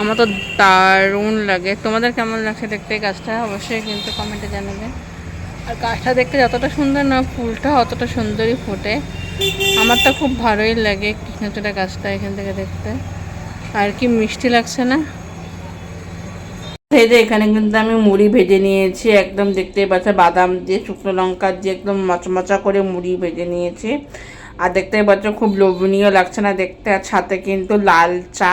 আমার তো দারুণ লাগে। তোমাদের কেমন লাগছে দেখতে এই গাছটা অবশ্যই কিন্তু কমেন্টে জানাবে। আর গাছটা দেখতে যতটা সুন্দর না, ফুলটা অতটা সুন্দরই ফোটে। আমার তো খুব ভালোই লাগে কৃষ্ণচূড়া গাছটা এখান থেকে দেখতে। আর কি মিষ্টি লাগছে না। এই যে এখানে কিন্তু আমি মুড়ি ভেজে নিয়েছি, একদম দেখতে পাচ্ছি বাদাম দিয়ে শুকনো লঙ্কা দিয়ে একদম মচমচা করে মুড়ি ভেজে নিয়েছি। আর দেখতে পাচ্ছ খুব লোভনীয় লাগছে না দেখতে। আর সাথে কিন্তু লাল চা,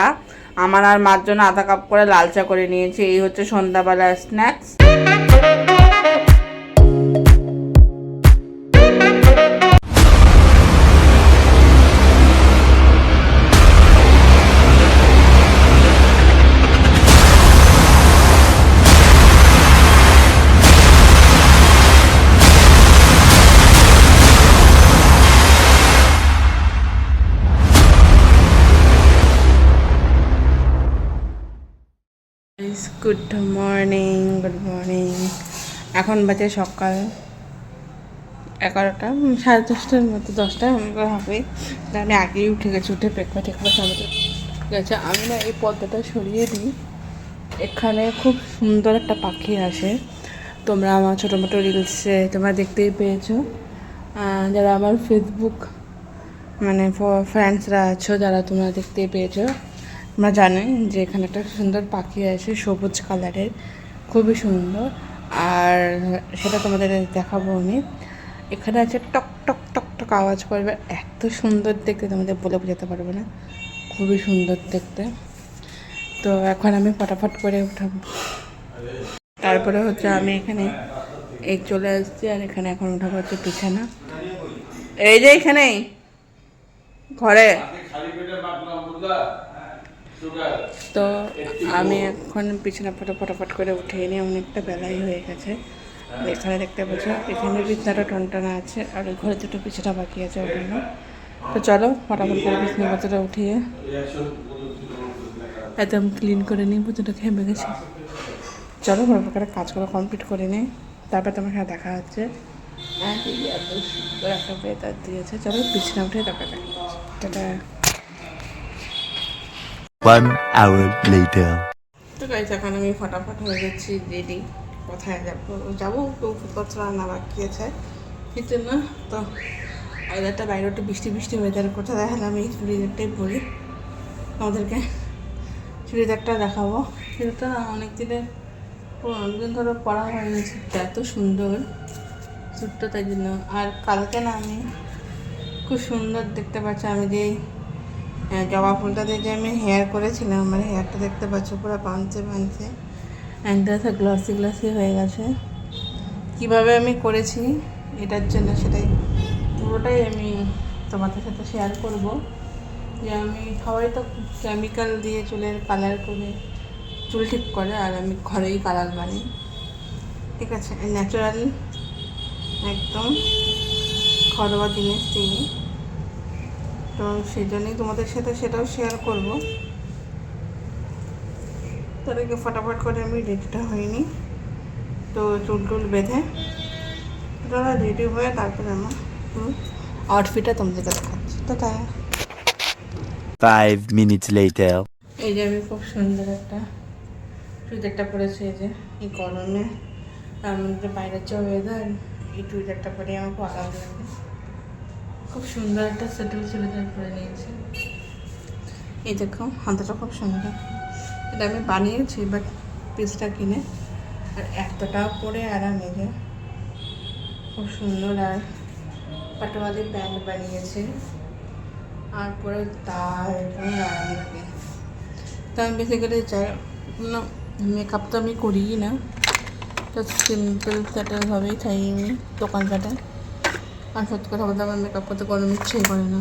আমার আর মার জন্য আধা কাপ করে লাল চা করে নিয়েছি। এই হচ্ছে সন্ধ্যাবেলার snacks. Good morning, good morning. এখন বাজে সকাল 11টা, 10:30টার মতো, 10টা হবে। আমি আগেই উঠে গেছি, উঠে পেকপা টেকপা সামনে গেছে। আমি না এই পর্দাটা সরিয়ে দিই। এখানে খুব সুন্দর একটা পাখি আসে। তোমরা আমার ছোটো মোটো রিলসে তোমরা দেখতেই পেয়েছো। যারা আমার ফেসবুক মানে ফ্রেন্ডসরা আছো, যারা তোমরা দেখতেই পেয়েছো, তোমরা জানোই যে এখানে একটা সুন্দর পাখি আসে সবুজ কালারের, খুবই সুন্দর। আর সেটা তোমাদের দেখাবো আমি। এখানে আছে টক টক টক টক আওয়াজ করবে, এত সুন্দর দেখতে তোমাদের বলে বোঝাতে পারবো না, খুবই সুন্দর দেখতে। তো এখন আমি ফটাফট করে উঠাবো। তারপরে হচ্ছে আমি এখানে এই চলে আসছি। আর এখানে এখন উঠাবো হচ্ছে বিছানা। এই যে এখানেই ঘরে। তো আমি এখন বিছানা ফটাফট করে উঠে নিয়ে অনেকটা বেলাই হয়ে গেছে। এখানে দেখতে পাচ্ছ এখানে বিছানাটা টনটানা আছে, আর ওই ঘরে দুটো বিছানা বাকি আছে ওখানে। তো চলো ফটাফট করে বিছানা পাতাটা উঠিয়ে একদম ক্লিন করে নিই, পুজোটা ঘেমে গেছে। চলো ফটাফট করে কাজগুলো কমপ্লিট করে নিই, তারপর তোমার সাথে দেখা হচ্ছে। এত সুন্দর একটা ওয়েদার দিয়েছে, চলো বিছানা উঠে তারপর দেখা হচ্ছে। টাটা। 1 hour later. তো গাইজ এখন আমি ফটাফট হয়ে যাচ্ছি রেডি। কোথায় যাবো যাবো ওষুধপত্র রান্না বাকি আছে কিন্তু না। তো ওয়েদারটা বাইরে একটু বৃষ্টি বৃষ্টি ওয়েদার করতে দেখালাম। এই চুড়িদারটাই পরি, আমাদেরকে চুড়িদারটা দেখাবো। চুড়িদারটা না অনেক দিন ধরে পরা হয়ে গেছে, এত সুন্দর স্যুটটা, তাই জন্য। আর কালকে না আমি খুব সুন্দর দেখতে পাচ্ছি, আমি যেই জবা ফুলটা দিয়ে যে আমি হেয়ার করেছিলাম, আমার হেয়ারটা দেখতে পাচ্ছ পুরো বাঁধছে একদম গ্লসি গ্লসি হয়ে গেছে। কিভাবে আমি করেছি এটার জন্য সেটাই পুরোটাই আমি তোমাদের সাথে শেয়ার করব। যে আমি সবাই তো কেমিক্যাল দিয়ে চুলের কালার করে চুল ঠিক করে, আর আমি ঘরেই কালার বানাই, ঠিক আছে, ন্যাচারাল একদম ঘরোয়া জিনিস দিয়ে। তো সেই জন্যই তোমাদের সাথে সেটাও শেয়ার করব। তাদেরকে ফটাফট করে আমি রেডিটা হয়নি, তো চুল টুল বেঁধে তারা রেডি হয়ে তারপরে আমার আউটফিটটা তোমাদেরকে দেখাচ্ছি। তো তাই 5 minutes later. এই যে আমি খুব সুন্দর একটা চুড়িদারটা পরেছি, এই যে এই গরমে তার মধ্যে বাইরের যে ওয়েদার, এই চুড়িদারটা পরে আমার খুব আরাম লাগে। খুব সুন্দর একটা সেটেল চুড়িদার পরে নিয়েছি। এই দেখো হাতাটা খুব সুন্দর, এটা আমি বানিয়েছি বাট পিসটা কিনে। আর এতটা পরে আরাম, এই যে খুব সুন্দর। আর পাটোয়ালি প্যান্ট বানিয়েছি, আর পরে তার আরাম লাগে। তো আমি বেসিক্যালি চাই না, মেকআপ তো আমি করিই না, তো সিম্পল স্যাটেলভাবেই চাই আমি দোকানটাতে। আর সত্যি কথা বলতে আমার মেকআপ করতে কোনো ইচ্ছেই করে না।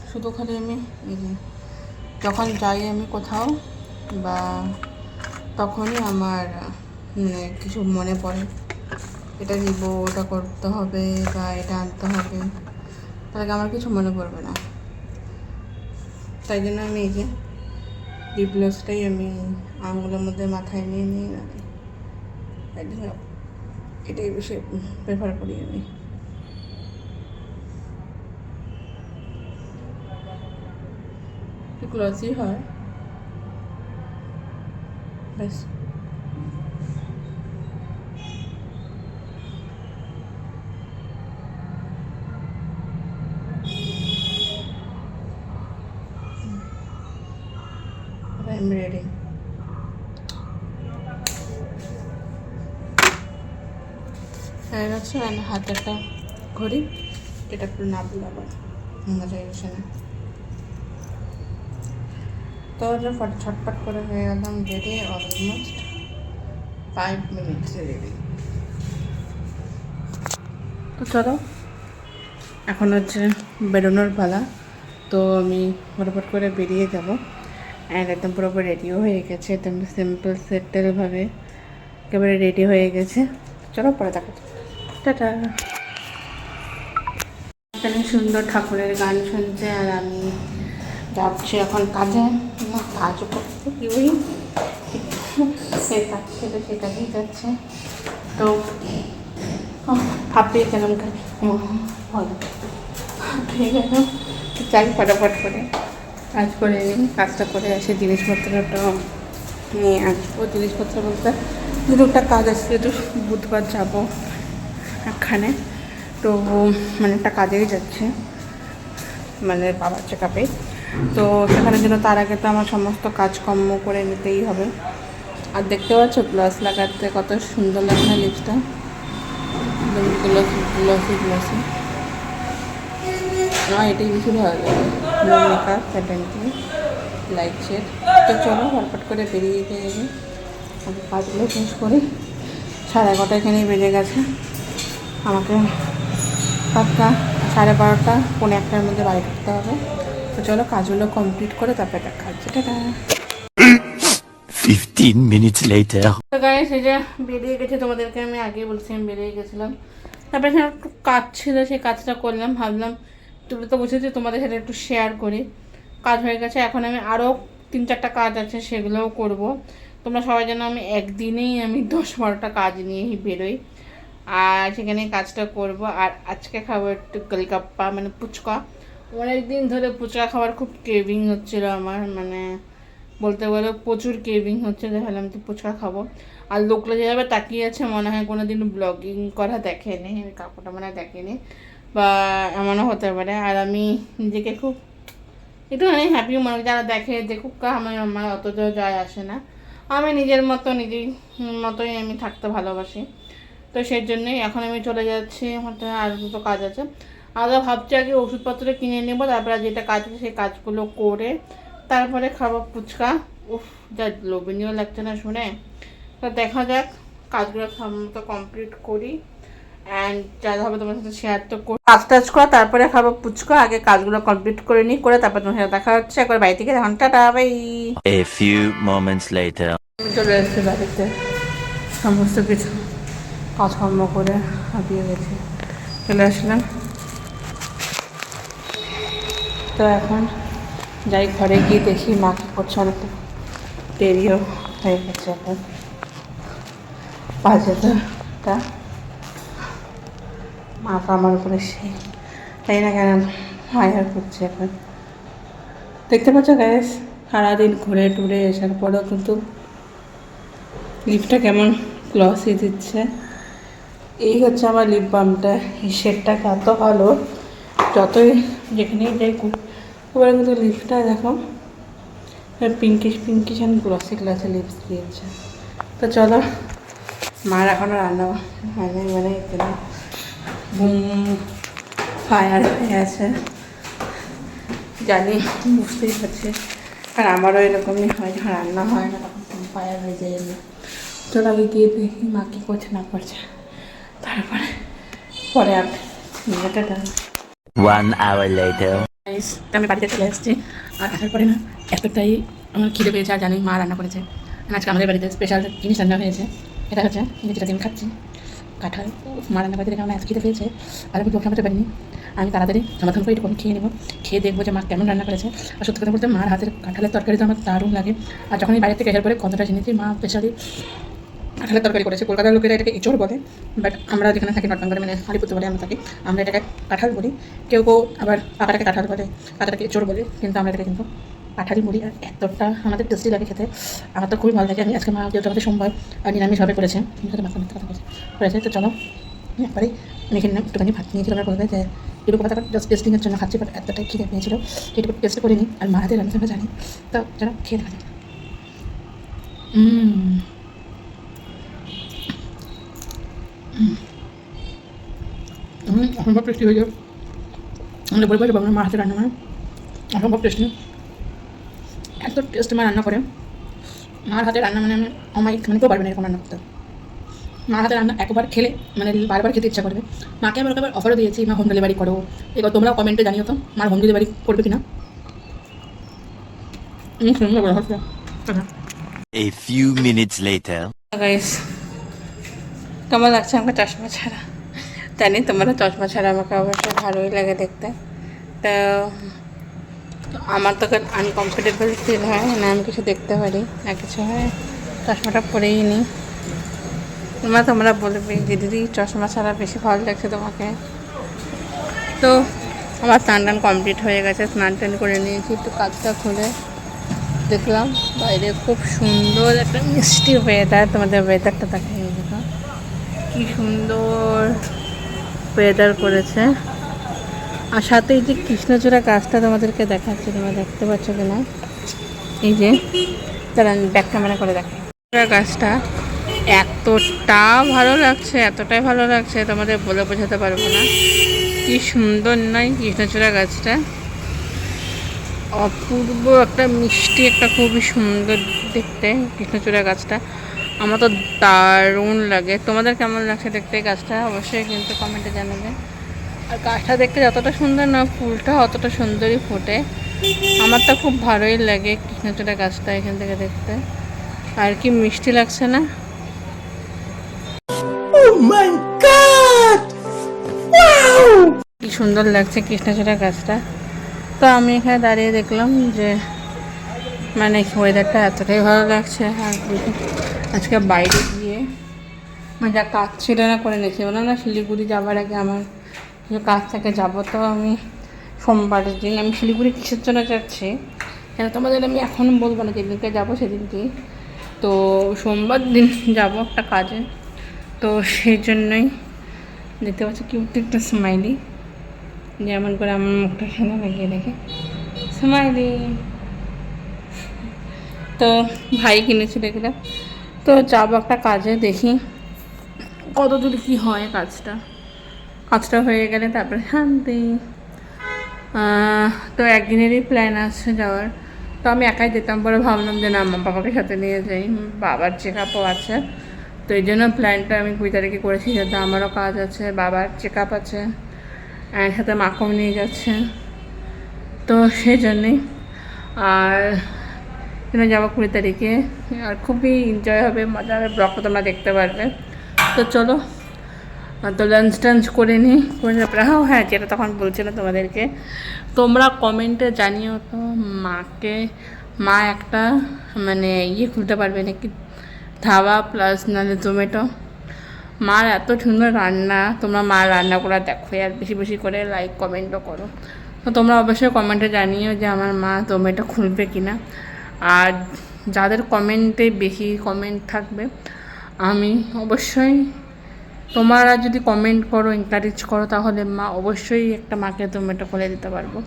শুধু খালি আমি এই যে যখন যাই আমি কোথাও বা তখনই আমার মানে কিছু মনে পড়ে, এটা নিব, ওটা করতে হবে বা এটা আনতে হবে, তাহলে আমার কিছু মনে পড়বে না। তাই জন্য আমি এই যে লিপ গ্লসটাই আমি আঙুলের মধ্যে মাথায় নিয়ে নিয়ে রাখি, তাই জন্য এটাই বেশি প্রেফার করি আমি। গ্লসি হয় বেশ। I'm ready. হয়ে গেছে। হাতে একটা ঘড়ি, এটা একটু নাবলো আবার মজা এসে না। তো ছটপট করে হয়ে গেলাম রেডি, অলমোস্ট 5 মিনিটস রেডি। তো চলো এখন হচ্ছে বেরোনোর পালা। তো আমি ফটাফট করে বেরিয়ে যাবো। অ্যান্ড একদম পুরোপুরি রেডিও হয়ে গেছে, একদম সিম্পল সেটেলভাবে একেবারে রেডি হয়ে গেছে। চলো পরে দেখা যাবে, টাটা। এখানে সুন্দর ঠাকুরের গান শুনছে আর আমি যাচ্ছি এখন কাজে। কাজও করতে কি ওই সে কাজ ছিল সে কাজেই যাচ্ছে। তো হাঁপিয়ে গেলাম, ভালো হাঁপিয়ে গেলাম। যাই ফটাফট করে কাজ করে নিই, কাজটা করে আসি, জিনিসপত্রটা নিয়ে আসবো। জিনিসপত্র বলতে দুটা কাজ আসছে, তো বুধবার যাবো এখানে। তো মানে একটা কাজেই যাচ্ছে, মানে বাবার চেক আপে। তো সেখানের জন্য তার আগে তো আমার সমস্ত কাজকর্ম করে নিতেই হবে। আর দেখতে পাচ্ছ গ্লাস লাগাতে কত সুন্দর লাগে না লিপসটা, গ্লসি গ্লসি গ্লসি। আমার এটাই বেশি ভালো লাগে, মেকআপ স্যাটেনটি লাইট শেড। তো চলো ফটফট করে বেরিয়ে গিয়ে আমি কাজগুলো শেষ করি। 11:30 এখানেই বেজে গেছে। আমাকে 12:30 পৌনে 1টার মধ্যে বাড়ি ঢুকতে হবে। তো চলো কাজগুলো কমপ্লিট করে তারপরে দেখা হচ্ছে, টাটা। 15 minutes later. তো গাইস এই যে বেরিয়ে গেছে, তোমাদেরকে আমি আগেই বলছি আমি বেরিয়ে গেছিলাম। তারপরে এখানে একটু কাজ ছিল, সেই কাজটা করলাম। ভাবলাম তুমি তো বুঝেছি তোমাদের সাথে একটু শেয়ার করি। কাজ হয়ে গেছে, এখন আমি আরও 3-4টা কাজ আছে, সেগুলোও করব। তোমরা সবাই যেন আমি একদিনেই 10-12টা কাজ নিয়েই বেরোই, আর সেখানে কাজটা করব। আর আজকে খাবো একটু গোলগাপ্পা, মানে ফুচকা। অনেক দিন ধরে ফুচকা খাওয়ার খুব ক্রেভিং হচ্ছিলো আমার, মানে বলতে গেলে প্রচুর ক্রেভিং হচ্ছে। দেখালাম তো ফুচকা খাবো। আর লোকরা যেভাবে তাকিয়ে আছে মনে হয় কোনো দিন ব্লগিং করা দেখেনি, আমি কাকুটা মানে দেখেনি, বা এমনও হতে পারে। আর আমি নিজেকে খুব একটুখানি হ্যাপি মনে হয়, যারা দেখে দেখুক, আমার অত যায় আসে না। আমি নিজের মতো নিজের মতোই আমি থাকতে ভালোবাসি। তো সেই জন্যই এখন আমি চলে যাচ্ছি, আমার আর দুটো কাজ আছে। আলাদা ভাবছি আগে ওষুধপত্র কিনে নেবো, তারপরে যেটা কাজ আছে সেই কাজগুলো করে তারপরে খাবো ফুচকা। উফ, যা লোভনীয় লাগছে না শুনে। তো দেখা যাক, কাজগুলো তো কমপ্লিট করি, অ্যান্ড যা হবে তোমার সাথে শেয়ার তো করি। কাজ টাজ করা তারপরে খাবো ফুচকা, আগে কাজগুলো কমপ্লিট করে নিই, করে তারপর তোমার সাথে দেখা হচ্ছে একবার বাড়ি থেকে। এখন tata bye. A few moments later. আমি চলে এসেছি বাড়িতে, সমস্ত কিছু কাজকর্ম করে হাঁপিয়ে গেছি, চলে আসলাম। তো এখন যাই ঘরে গিয়ে দেখি মা কী করছে, অনেকটা দেরিও হয়ে গেছে, এখন বাজেটা মা তো আমার উপরে সেই তাই না কেন হায়ার করছে। এখন দেখতে পাচ্ছ গ্যাস, সারাদিন ঘুরে টুরে আসার পরেও কিন্তু লিপটা কেমন গ্লসি দিচ্ছে। এই হচ্ছে আমার লিপ বামটা, এই শেডটা এত ভালো, যতই যেখানেই যাই এবারে কিন্তু লিপটা দেখো পিঙ্কিশ পিঙ্কিশ অ্যান্ড গ্লসি গ্লাসে লিপস দিয়েছে। তো চলো, মার এখনও রান্না হয়নি, মানে বুম ফায়ার হয়ে আছে, জানি বুঝতেই পারছি। আর আমারও এরকমই হয়, যখন রান্না হয় না তখন ফায়ার হয়ে যায়। চলো আগে গিয়ে দেখি মা কী করছে না করছে, তারপরে পরে আপনি 1 hour later. আমি বাড়িতে চলে এসেছি। আর আসার পরে না এতটাই আমার খিদে পেয়েছে, আর জানি মা রান্না করেছে। আজকে আমাদের বাড়িতে স্পেশাল জিনিস রান্না হয়েছে, এটা হচ্ছে যেটা আমি খাচ্ছি কাঁঠাল। মা রান্না করতে দেখে আমার এত খিদে পেয়েছে, আর আমি লোক সামলাতে পারিনি। আমি তাড়াতাড়ি সমাধান করে একটু খেয়ে নেবো, খেয়ে দেখবো যে মা কেমন রান্না করেছে। আর সত্যি কথা বলতে মার হাতের কাঁঠালের তরকারি তো আমার দারুণ লাগে। আর যখন আমি বাইরে থেকে এসে পরে কথাটা জেনেছি মা স্পেশালি কাঁঠালের তরকারি করেছে। কলকাতার লোকেরা এটাকে এঁচড় বলে, বাট আমরা যেখানে থাকি নর্থ বেঙ্গলে, মানে আলিপুরদুয়ারে আমরা থাকি, আমরা এটাকে কাঁঠাল বলি। কেউ কেউ আবার পাকাটাকে কাঁঠাল বলে, কাঁটাটাকে এঁচড় বলে, কিন্তু আমরা এটাকে কিন্তু কাঁঠালি মুড়ি, আর এতটা আমাদের টেস্টি লাগে খেতে। আমার তো খুবই ভালো লাগে। আমি আজকে মা যেহেতু আমাদের সোমবার আর নিরামিষভাবে করেছে, করেছে, তো চলো একবারেই মেখে নিলাম। একটুখানি ভাত নিয়েছিল, আমরা বলবে যে এটুকু কথা জাস্ট টেস্টিংয়ের জন্য খাচ্ছি, বাট এতটাই খিদে পেয়েছিল এটুকু টেস্ট করে নিই। আর মা হাতে রান্না আমরা জানি, তো চলো খেয়ে দেখা যাক। অসম্ভব টেস্টি হয়ে যাবে। আমরা বলবো যে বাবা মা হাতে রান্না মানে অসম্ভব টেস্টি। এত টেস্ট মা রান্না করে, মার হাতে রান্না মানে আমি অমায়িক, মানে কেউ পারবে না এরকম রান্না করতে। মার হাতে রান্না একবার খেলে মানে বারবার খেতে ইচ্ছা করবে। মাকে আমি একবার অফারও দিয়েছি, মা হোম ডেলিভারি করো। এবার তোমরা কমেন্টে জানিও তো মার হোম ডেলিভারি করবে কিনা। A few minutes later. Guys, কেমন লাগছে আমাকে চশমা ছাড়া? জানি তোমরা চশমা ছাড়া আমাকে অবশ্যই ভালোই লাগে দেখতে। তো আমার তো আনকমফোর্টেবল ফিল হয় না, আমি কিছু দেখতে পারি না কিছু হয়, চশমাটা পরেই নিই। তোমরা বলবে যে দিদি চশমা ছাড়া বেশি ভালো লাগছে তোমাকে। তো আমার স্নান টান কমপ্লিট হয়ে গেছে, স্নান টান করে নিয়েছি। একটু কাজটা খুলে দেখলাম বাইরে খুব সুন্দর একটা মিষ্টি ওয়েদার। তোমাদের ওয়েদারটা দেখাই, দেখো কি সুন্দর ওয়েদার করেছে। আর সাথে এই যে কৃষ্ণচূড়া গাছটা তোমাদেরকে দেখাচ্ছে, তোমরা দেখতে পাচ্ছ কিনা, এই যে তারা ব্যাক ক্যামেরা করে দেখে গাছটা এতটা ভালো লাগছে, এতটাই ভালো লাগছে তোমাদের বলে বোঝাতে পারবো না। কি সুন্দর নয় কৃষ্ণচূড়া গাছটা, অপূর্ব একটা মিষ্টি, একটা খুবই সুন্দর দেখতে কৃষ্ণচূড়া গাছটা। আমার তো দারুণ লাগে। তোমাদের কেমন লাগছে দেখতে গাছটা অবশ্যই কিন্তু কমেন্টে জানাবে। আর গাছটা দেখতে যতটা সুন্দর না, ফুলটা অতটা সুন্দরই ফোটে। আমার তো খুব ভালোই লাগে কৃষ্ণচূড়া গাছটা এখান থেকে দেখতে। আর কি মিষ্টি লাগছে না? কি সুন্দর লাগছে কৃষ্ণচূড়া গাছটা। তো আমি এখানে দাঁড়িয়ে দেখলাম যে মানে ওয়েদারটা এতটাই ভালো লাগছে। আর আজকে বাইরে গিয়ে মানে যা কাজ ছিল না করে নিয়েছি, বললাম না শিলিগুড়ি যাওয়ার আগে আমার কিছু কাজ থেকে যাবো। তো আমি সোমবারের দিন আমি শিলিগুড়ি কিসের জন্য যাচ্ছি কেন তোমাদের আমি এখন বলবো না, যেদিনকে যাবো সেদিনকেই। তো সোমবার দিন যাব একটা কাজে, তো সেই জন্যই দেখতে পাচ্ছি কিউট একটা স্মাইলি, যেমন করে আমার মুখটা এখানে লাগিয়ে রেখে স্মাইলি। তো ভাই কিনেছিল এগুলো। তো যাবো একটা কাজে, দেখি কত দূর কী হয় কাজটা হয়ে গেলে তারপরে শান্তি। তো একদিনেরই প্ল্যান আছে যাওয়ার। তো আমি একাই যেতাম, পরে ভাবলাম যে না আমার বাবাকে সাথে নিয়ে যাই, বাবার চেক আপও আছে। তো এই জন্য প্ল্যানটা আমি 20 তারিখে করেছি, যাতে আমারও কাজ আছে, বাবার চেক আপ আছে, সাথে মাকেও নিয়ে যাচ্ছে। তো সেই জন্যেই আর এখানে যাবো 20 তারিখে। আর খুবই এনজয় হবে, মজা হবে, ব্লগটা তোমরা দেখতে পারবে। তো চলো, তো লাঞ্চ টাঞ্চ করে নিই, করে তারপরে হ্যাঁ যেটা তখন বলছিলাম তোমাদেরকে, তোমরা কমেন্টে জানিও তো মা একটা মানে খুলতে পারবে নাকি, ধাবা প্লাস নাহলে জোম্যাটো। মার এত সুন্দর রান্না, তোমরা মার রান্না করা দেখো আর বেশি বেশি করে লাইক কমেন্টও করো। তো তোমরা অবশ্যই কমেন্টে জানিও যে আমার মা জোম্যাটো খুলবে কিনা। আর যাদের কমেন্টে বেশি কমেন্ট থাকবে, আমি অবশ্যই, তোমরা যদি কমেন্ট করো, এনকারেজ করো, তাহলে মা অবশ্যই একটা মাকে জোম্যাটো খুলে দিতে পারবো,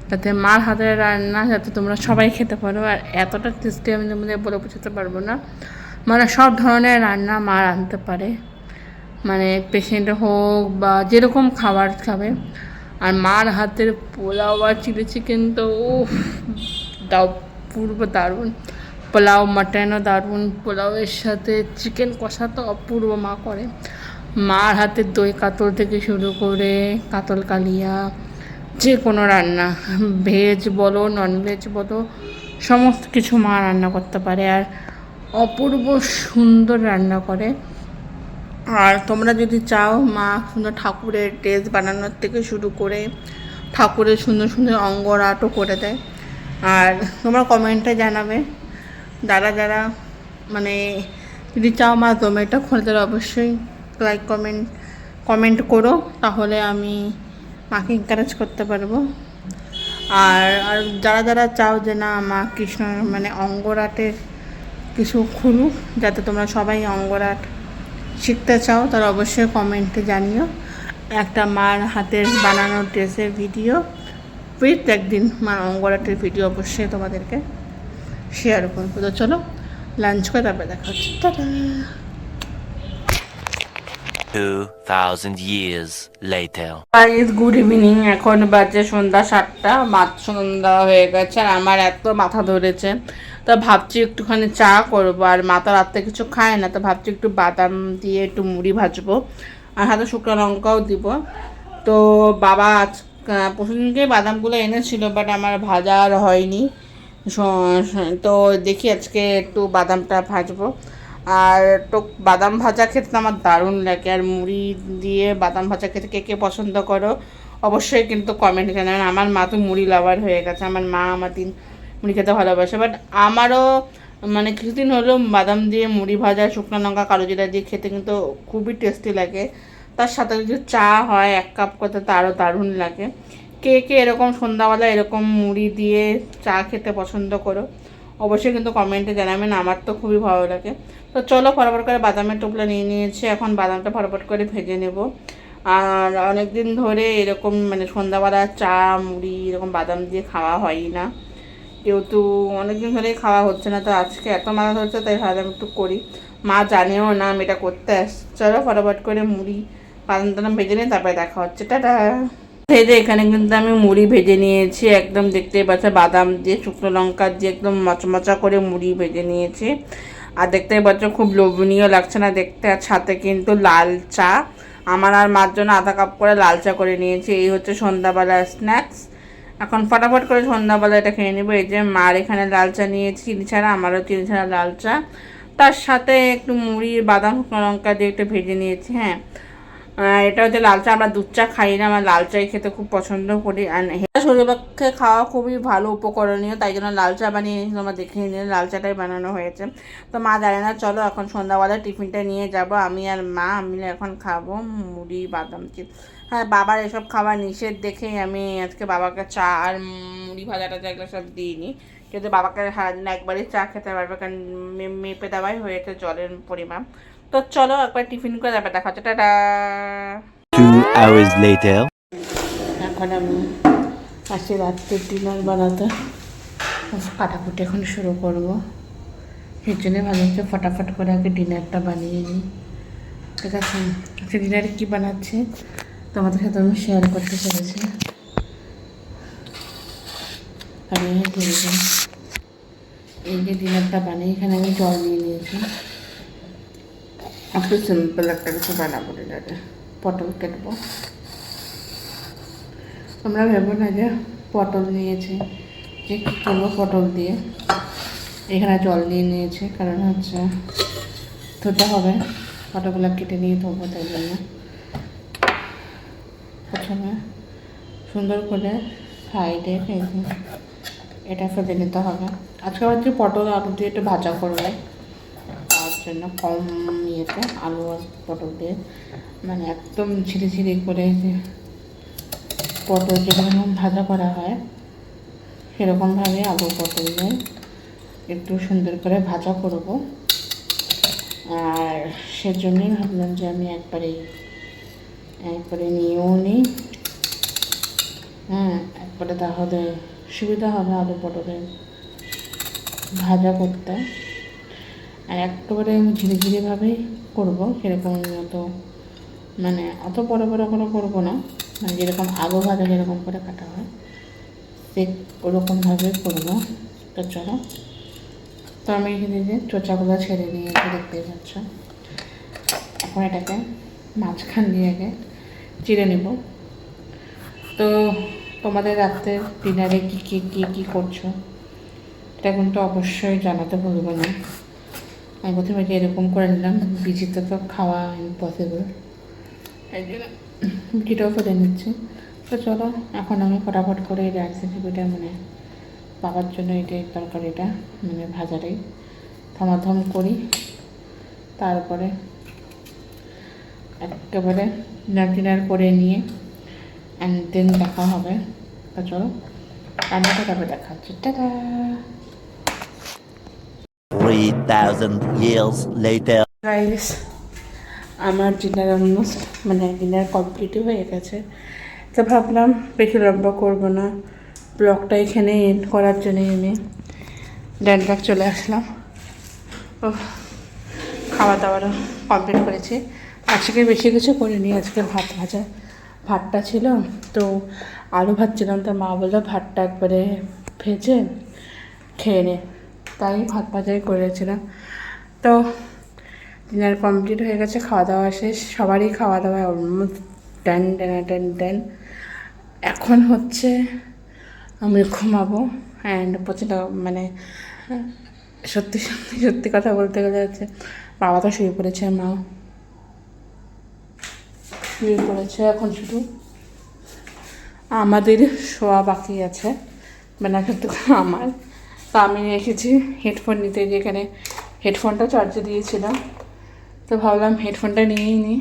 যাতে মার হাতের রান্না যাতে তোমরা সবাই খেতে পারো। আর এতটা টেস্টি আমি তোমাদের বলে বোঝাতে পারবো না, মানে সব ধরনের রান্না মা রাঁধতে পারে, মানে পেশেন্ট হোক বা যেরকম খাবার খাবে। আর মার হাতের পোলাও আর চিলি চিকেন তো অপূর্ব দারুণ, পোলাও মাটনও দারুণ, পোলাওয়ের সাথে চিকেন কষা তো অপূর্ব মা করে। মার হাতের দই কাতল থেকে শুরু করে কাতল কালিয়া, যে কোনো রান্না, ভেজ বলো ননভেজ বলো, সমস্ত কিছু মা রান্না করতে পারে আর অপূর্ব সুন্দর রান্না করে। আর তোমরা যদি চাও মা সুন্দর ঠাকুরের ড্রেস বানানোর থেকে শুরু করে ঠাকুরের সুন্দর সুন্দর অঙ্গরাটও করে দেয়। আর তোমরা কমেন্টে জানাবে যারা মানে যদি চাও মা জোম্যাটো খুলে দেবে, অবশ্যই লাইক কমেন্ট করো, তাহলে আমি মাকে এনকারেজ করতে পারবো। আর যারা যারা চাও যে না মা কৃষ্ণ মানে অঙ্গরাটের কিছু খুলুক, যাতে তোমরা সবাই অঙ্গরাট শিখতে চাও, তারা অবশ্যই কমেন্টে জানিও। একটা মার হাতের বানানো ড্রেসের ভিডিও উইথ একদিন মার অঙ্গরাটের ভিডিও অবশ্যই তোমাদেরকে শেয়ার করবো। তো চলো লাঞ্চ করে তারপরে দেখা হচ্ছে। Tata. 2,000 years later. Guys good evening, এখন বাজে সন্ধ্যা 7টা, সন্ধ্যা হয়ে গেছে আর আমার এত মাথা ধরেছে, তো ভাবছি একটুখানি চা করবো। আর মাথা রাত্রে কিছু খায় না, তো ভাবছি একটু বাদাম দিয়ে একটু মুড়ি ভাজবো আর হাতে শুকনো লঙ্কাও দিব। তো বাবা আজ পরশুদিনকে বাদামগুলো এনেছিল, বাট আমার ভাজা আর হয়নি। তো দেখি আজকে একটু বাদামটা ভাজবো। আর তো বাদাম ভাজা খেতে আমার দারুণ লাগে, আর মুড়ি দিয়ে বাদাম ভাজা খেতে কে কে পছন্দ করো অবশ্যই কিন্তু কমেন্টে জানাবেন। আমার মা তো মুড়ি লাভার হয়ে গেছে, আমার মা আমার দিন মুড়ি খেতে ভালোবাসে, বাট আমারও মানে কিছুদিন হলো বাদাম দিয়ে মুড়ি ভাজা শুকনো লঙ্কা কালো জিরা দিয়ে খেতে কিন্তু খুবই টেস্টি লাগে। তার সাথে যদি চা হয় 1 কাপ করতে, তো আরও দারুণ লাগে। কে কে এরকম সন্ধ্যাবেলা এরকম মুড়ি দিয়ে চা খেতে পছন্দ করো অবশ্যই কিন্তু কমেন্টে জানাবেন, আমার তো খুবই ভালো লাগে। তো চলো ফটাফট করে বাদামের টোপলা নিয়ে নিয়েছি, এখন বাদামটা ফটাফট করে ভেজে নেব। আর অনেক দিন ধরে এরকম মানে সন্ধ্যাবেলা চা মুড়ি এরকম বাদাম দিয়ে খাওয়া হয়ই না, যেহেতু অনেক দিন ধরেই খাওয়া হচ্ছে না, তো আজকে এত মাথা ধরছে তাই ভাবলাম একটু করি। মা জানেও না আমি এটা করতে আসছি। চলো ফটাফট করে মুড়ি বাদাম টাদাম ভেজে নিয়ে তারপরে দেখা হচ্ছে। টাটা। ভেজে এখানে কিন্তু আমি মুড়ি ভেজে নিয়েছি, একদম দেখতেই পাচ্ছ বাদাম দিয়ে শুকনো লঙ্কা দিয়ে একদম মচমচা করে মুড়ি ভেজে নিয়েছি। আর দেখতেই পাচ্ছ খুব লোভনীয় লাগছে না দেখতে। আর সাথে কিন্তু লাল চা, আমার আর মার জন্য আধা কাপ করে লাল চা করে নিয়েছি। এই হচ্ছে সন্ধ্যাবেলার স্ন্যাক্স। এখন ফটাফট করে সন্ধ্যাবেলা এটা খেয়ে নেবো। এই যে মার এখানে লাল চা নিয়েছি চিনি ছাড়া, আমারও চিনি ছাড়া লাল চা, তার সাথে একটু মুড়ি বাদাম শুকনো লঙ্কা দিয়ে একটু ভেজে নিয়েছি। হ্যাঁ, এটা হচ্ছে লাল চা, আমরা দুধ চা খাই না, আমরা লাল চাই খেতে খুব পছন্দ করি। আর শরীরের পক্ষে খাওয়া খুবই ভালো উপকরণীয়, তাই জন্য লাল চা বানিয়ে আমরা দেখে নিয়ে লাল চাটাই বানানো হয়েছে। তো মা জানে না, চলো এখন সন্ধ্যাবেলা টিফিনটা নিয়ে যাব, আমি আর মা মিলে এখন খাবো মুড়ি বাদাম চিপস। হ্যাঁ, বাবার এসব খাবার নিষেধ দেখেই আমি আজকে বাবাকে চা আর মুড়ি ভাজাটা এগুলো সব দিইনি, কিন্তু বাবাকে সারাদিন একবারই চা খেতে পারবে, কারণ মেপে দেওয়াই হয়েছে জলের পরিমাণ। তো চলো একবার টিফিন করে যাবে, দেখা হচ্ছে। টাটা। 2 hours later. এখন আমি আসছি রাত্রের ডিনার বানাতে, কাটাকুটি এখন শুরু করবো। এর জন্যে ভালো হচ্ছে ফটাফট করে আগে ডিনারটা বানিয়ে নিই। ঠিক আছে, আজকে ডিনারে কী বানাচ্ছি তোমাদের সাথে আমি শেয়ার করতে চলেছি। আমি এই যে ডিনারটা বানিয়ে এখানে আমি জল নিয়ে নিয়েছি। আজকে সিম্পল একটা কিছু বানাবো ডিনারে। পটল কাটবো, আমরা ভেবো না যে পটল নিয়েছি যে কী করবো পটল দিয়ে। এখানে জল নিয়ে নিয়েছি, কারণ হচ্ছে ধুতে হবে, পটলগুলো কেটে নিয়ে ধোবো, তাই জন্য প্রথমে সুন্দর করে সাইডে এটা ফেলে নিতে হবে। আজকে হচ্ছে পটল আলু দিয়ে একটু ভাজা করবো, তার জন্য কম ইয়েতে আলু আর পটল দিয়ে মানে একদম ঝিরি ঝিরি করে যে পটল যেরকম ভাজা করা হয় সেরকমভাবে আলু পটল দিয়ে একটু সুন্দর করে ভাজা করব। আর সেজন্যই ভাবলাম যে আমি একবারে নিয়েও নিই। হ্যাঁ, একবারে তাহলে সুবিধা হবে আলু পটলের ভাজা করতে। আর একেবারে আমি ধীরে ধীরেভাবেই করবো, সেরকম অত মানে অত বড় বড় করে করবো না, মানে যেরকম আলু ভাজা যেরকম করে কাটা হয় সে ওরকমভাবে করবো। তো চলো, তো আমি এখানে যে চোচাগুলো ছেড়ে নিয়েছি দেখতেই পাচ্ছ। এখন এটাকে মাঝখান দিয়ে আগে চিড়ে নেব। তো তোমাদের রাত্রে ডিনারে কী করছো এটা কিন্তু অবশ্যই জানাতে ভুলবে না। আমি প্রথমে যে এরকম করে নিলাম, বিচিতে তো খাওয়া ইম্পসিবল, এই জন্য বিচিটাও ফেলে নিচ্ছি। তো চলো এখন আমি ফটাফট করে এই রেসিপিটা মানে বাবার জন্য এটাই তরকারিটা মানে ভাজাটাই থমাথম করি, তারপরে একেবারে ডিনার করে নিয়ে অ্যান্ড দেন দেখা হবে। তা চলো রান্নাটা তারপর দেখা হচ্ছে, টাটা। 3,000 years later. গাইস, আমার ডিনার অলমোস্ট মানে ডিনার কমপ্লিটই হয়ে গেছে। তো ভাবলাম বেশি লম্বা করবো না, ব্লগটা এখানে এন্ড করার জন্যই আমি ড্যান্ডাক চলে আসলাম। ও, খাওয়া দাওয়াটা কমপ্লিট করেছি। আজকে বেশি কিছু করিনি, আজকে ভাত ভাজা ভাতটা ছিল, তো আলু ভাজছিলাম, তো মা বললো ভাতটা একবারে ভেজে খেয়ে নে, তাই ভাত ভাজাই করেছিলাম। তো ডিনার কমপ্লিট হয়ে গেছে, খাওয়া দাওয়া শেষ, সবারই খাওয়া দাওয়া অলমোস্ট দেন। এখন হচ্ছে আমি ঘুমাবো। অ্যান্ড প্রচণ্ড মানে সত্যি কথা বলতে গেলে হচ্ছে বাবা তো শুয়ে পড়েছে, মা শুয়ে পড়েছে, এখন শুধু আমাদের শোয়া বাকি আছে, মানে কিন্তু আমার। তো আমি এসেছি হেডফোন নিতে, যেখানে হেডফোনটা চার্জে দিয়েছিলাম, তো ভাবলাম হেডফোনটা নিয়েই নিই।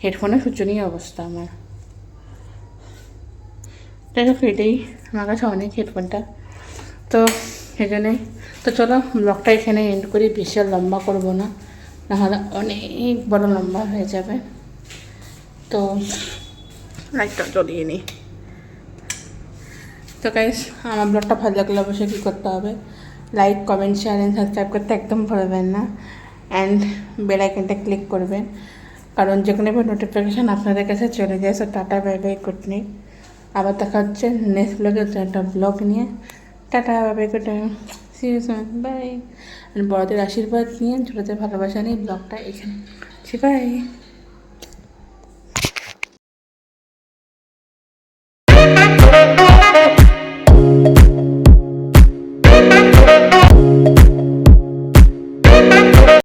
হেডফোনে শোচনীয় অবস্থা আমার, তাই হোক এটাই আমার কাছে অনেক হেডফোনটা, তো সেখানে তো চলো ব্লগটা এখানে এন্ড করি, বেশি আর লম্বা করবো না, নাহলে অনেক বড় লম্বা হয়ে যাবে। তো লাইটটা জ্বলিয়ে নিই। তো গাইস, আমার ব্লগটা ভালো লাগলে অবশ্যই কী করতে হবে, like comment share and subscribe করতে একদম ভুলবেন না, অ্যান্ড বেল আইকনটা ক্লিক করবেন, কারণ যে কোনো নোটিফিকেশান আপনাদের কাছে চলে যায়। So tata, bye bye, good night. আবার দেখা হচ্ছে নেক্সট ব্লগে, একটা ব্লগ নিয়ে। Tata, bye bye, good night, see you soon, bye. বড়দের আশীর্বাদ নিয়ে, ছোটোদের ভালোবাসা নিয়ে ব্লগটা এখানে, বাই।